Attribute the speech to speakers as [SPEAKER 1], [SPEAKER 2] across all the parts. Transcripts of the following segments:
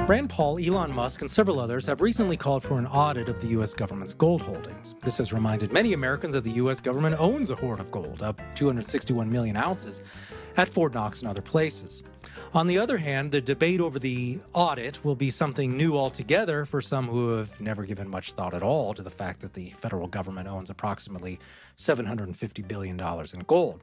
[SPEAKER 1] Rand Paul, Elon Musk, and several others have recently called for an audit of the U.S. government's gold holdings. This has reminded many Americans that the U.S. government owns a hoard of gold, up 261 million ounces, at Fort Knox and other places. On the other hand, the debate over the audit will be something new altogether for some who have never given much thought at all to the fact that the federal government owns approximately $750 billion in gold.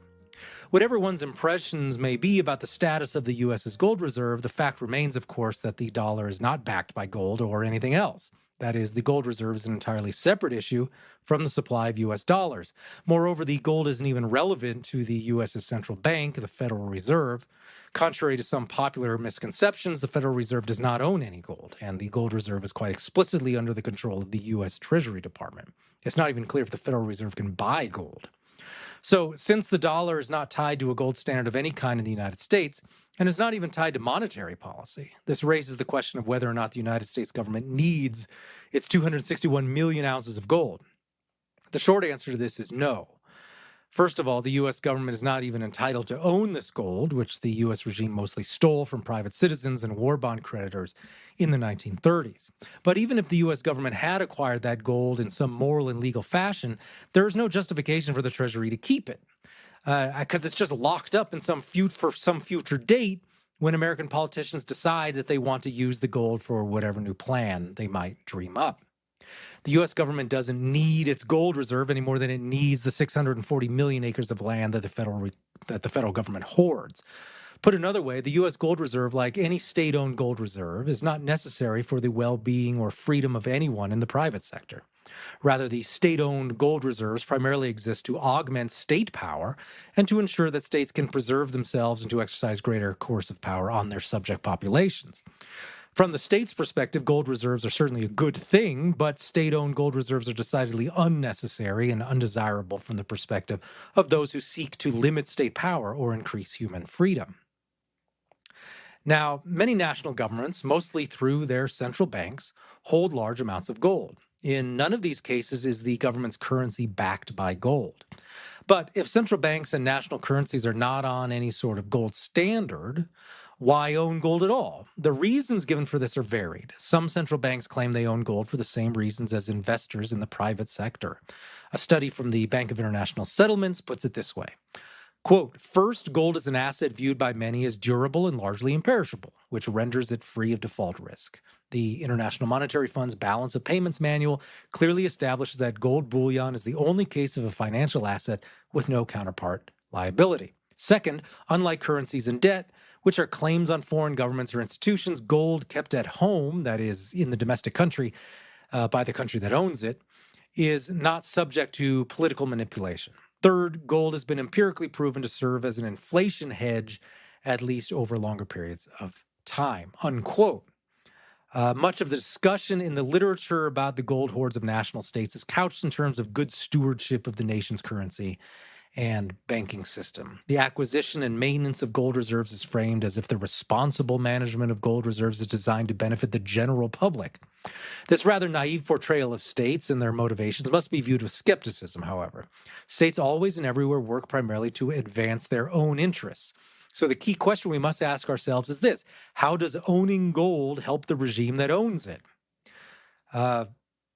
[SPEAKER 1] Whatever one's impressions may be about the status of the U.S.'s gold reserve, the fact remains, of course, that the dollar is not backed by gold or anything else. That is, the gold reserve is an entirely separate issue from the supply of U.S. dollars. Moreover, the gold isn't even relevant to the U.S.'s central bank, the Federal Reserve. Contrary to some popular misconceptions, the Federal Reserve does not own any gold, and the gold reserve is quite explicitly under the control of the U.S. Treasury Department. It's not even clear if the Federal Reserve can buy gold. So, since the dollar is not tied to a gold standard of any kind in the United States, and is not even tied to monetary policy, this raises the question of whether or not the United States government needs its 261 million ounces of gold. The short answer to this is no. First of all, the U.S. government is not even entitled to own this gold, which the U.S. regime mostly stole from private citizens and war bond creditors in the 1930s. But even if the U.S. government had acquired that gold in some moral and legal fashion, there is no justification for the Treasury to keep it, because it's just locked up in for some future date when American politicians decide that they want to use the gold for whatever new plan they might dream up. The U.S. government doesn't need its gold reserve any more than it needs the 640 million acres of land that the federal government hoards. Put another way, the U.S. gold reserve, like any state-owned gold reserve, is not necessary for the well-being or freedom of anyone in the private sector. Rather, the state-owned gold reserves primarily exist to augment state power and to ensure that states can preserve themselves and to exercise greater coercive power on their subject populations. From the state's perspective, gold reserves are certainly a good thing, but state-owned gold reserves are decidedly unnecessary and undesirable from the perspective of those who seek to limit state power or increase human freedom. Now, many national governments, mostly through their central banks, hold large amounts of gold. In none of these cases is the government's currency backed by gold. But if central banks and national currencies are not on any sort of gold standard, why own gold at all? The reasons given for this are varied. Some central banks claim they own gold for the same reasons as investors in the private sector. A study from the Bank of International Settlements puts it this way. Quote, first, gold is an asset viewed by many as durable and largely imperishable, which renders it free of default risk. The International Monetary Fund's Balance of Payments Manual clearly establishes that gold bullion is the only case of a financial asset with no counterpart liability. Second, unlike currencies and debt, which are claims on foreign governments or institutions, gold kept at home, that is, in the domestic country, by the country that owns it, is not subject to political manipulation. Third, gold has been empirically proven to serve as an inflation hedge, at least over longer periods of time, unquote. Much of the discussion in the literature about the gold hoards of national states is couched in terms of good stewardship of the nation's currency and banking system. The acquisition and maintenance of gold reserves is framed as if the responsible management of gold reserves is designed to benefit the general public. This rather naive portrayal of states and their motivations must be viewed with skepticism, however. States always and everywhere work primarily to advance their own interests. So the key question we must ask ourselves is this: how does owning gold help the regime that owns it?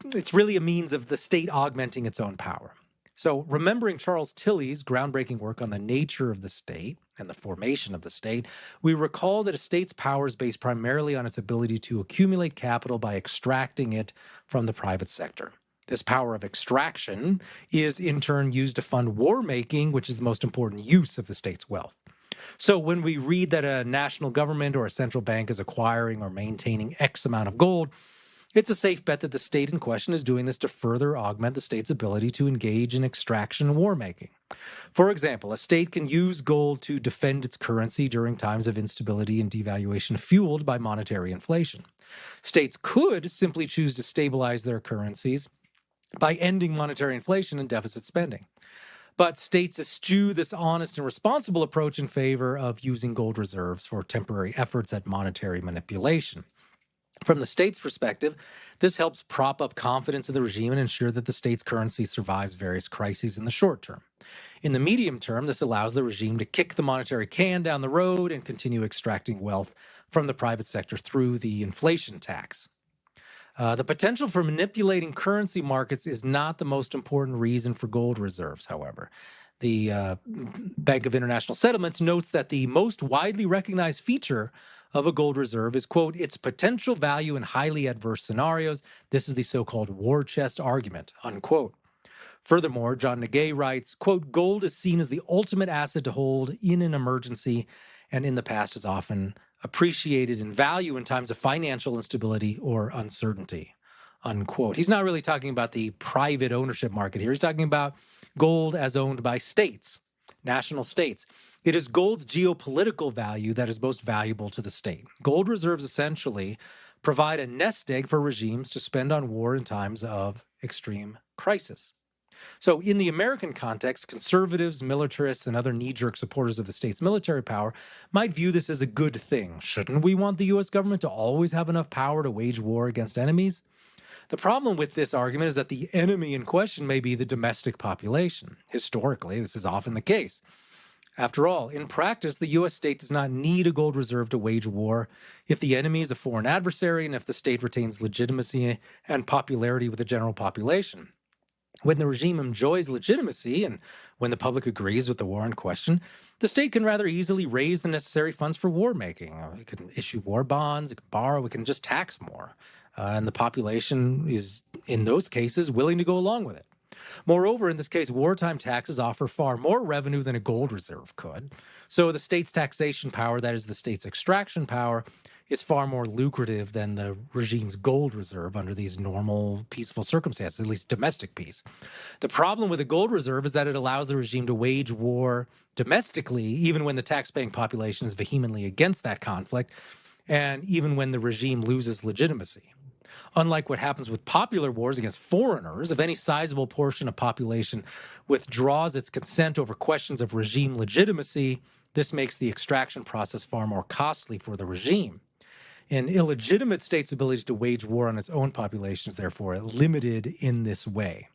[SPEAKER 1] It's really a means of the state augmenting its own power. So remembering Charles Tilley's groundbreaking work on the nature of the state and the formation of the state, we recall that a state's power is based primarily on its ability to accumulate capital by extracting it from the private sector. This power of extraction is in turn used to fund war making, which is the most important use of the state's wealth. So when we read that a national government or a central bank is acquiring or maintaining X amount of gold, it's a safe bet that the state in question is doing this to further augment the state's ability to engage in extraction and war making. For example, a state can use gold to defend its currency during times of instability and devaluation fueled by monetary inflation. States could simply choose to stabilize their currencies by ending monetary inflation and deficit spending. But states eschew this honest and responsible approach in favor of using gold reserves for temporary efforts at monetary manipulation. From the state's perspective, this helps prop up confidence in the regime and ensure that the state's currency survives various crises in the short term. In the medium term, this allows the regime to kick the monetary can down the road and continue extracting wealth from the private sector through the inflation tax. The potential for manipulating currency markets is not the most important reason for gold reserves, however. The Bank of International Settlements notes that the most widely recognized feature of a gold reserve is, quote, its potential value in highly adverse scenarios. This is the so-called war chest argument, unquote. Furthermore, John Nagay writes, quote, gold is seen as the ultimate asset to hold in an emergency and in the past is often appreciated in value in times of financial instability or uncertainty, unquote. He's not really talking about the private ownership market here. He's talking about gold as owned by states, national states. It is gold's geopolitical value that is most valuable to the state. Gold reserves essentially provide a nest egg for regimes to spend on war in times of extreme crisis. So in the American context, conservatives, militarists, and other knee-jerk supporters of the state's military power might view this as a good thing. Shouldn't we want the U.S. government to always have enough power to wage war against enemies? The problem with this argument is that the enemy in question may be the domestic population. Historically, this is often the case. After all, in practice, the U.S. state does not need a gold reserve to wage war if the enemy is a foreign adversary and if the state retains legitimacy and popularity with the general population. When the regime enjoys legitimacy and when the public agrees with the war in question, the state can rather easily raise the necessary funds for war making. It can issue war bonds, it can borrow, it can just tax more. And the population is, in those cases, willing to go along with it. Moreover, in this case, wartime taxes offer far more revenue than a gold reserve could. So the state's taxation power, that is the state's extraction power, is far more lucrative than the regime's gold reserve under these normal, peaceful circumstances, at least domestic peace. The problem with a gold reserve is that it allows the regime to wage war domestically, even when the tax-paying population is vehemently against that conflict, and even when the regime loses legitimacy. Unlike what happens with popular wars against foreigners, if any sizable portion of population withdraws its consent over questions of regime legitimacy, this makes the extraction process far more costly for the regime. An illegitimate state's ability to wage war on its own population is therefore limited in this way.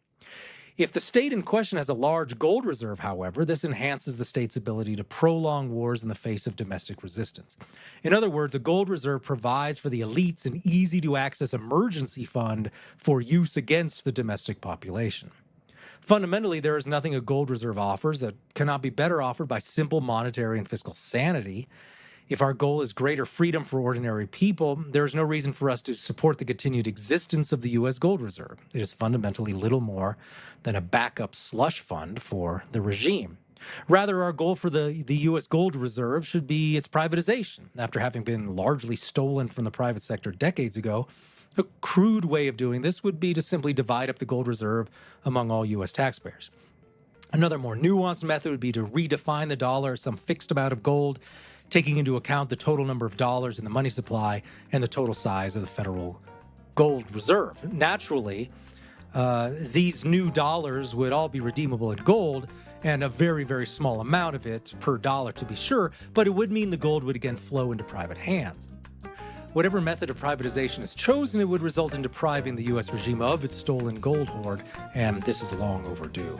[SPEAKER 1] If the state in question has a large gold reserve, however, this enhances the state's ability to prolong wars in the face of domestic resistance. In other words, a gold reserve provides for the elites an easy-to-access emergency fund for use against the domestic population. Fundamentally, there is nothing a gold reserve offers that cannot be better offered by simple monetary and fiscal sanity. If our goal is greater freedom for ordinary people, there is no reason for us to support the continued existence of the U.S. gold reserve. It is fundamentally little more than a backup slush fund for the regime. Rather, our goal for the U.S. gold reserve should be its privatization. After having been largely stolen from the private sector decades ago, a crude way of doing this would be to simply divide up the gold reserve among all U.S. taxpayers. Another more nuanced method would be to redefine the dollar as some fixed amount of gold, taking into account the total number of dollars in the money supply and the total size of the federal gold reserve. Naturally, these new dollars would all be redeemable in gold, and a very, very small amount of it per dollar to be sure, but it would mean the gold would again flow into private hands. Whatever method of privatization is chosen, it would result in depriving the U.S. regime of its stolen gold hoard, and this is long overdue.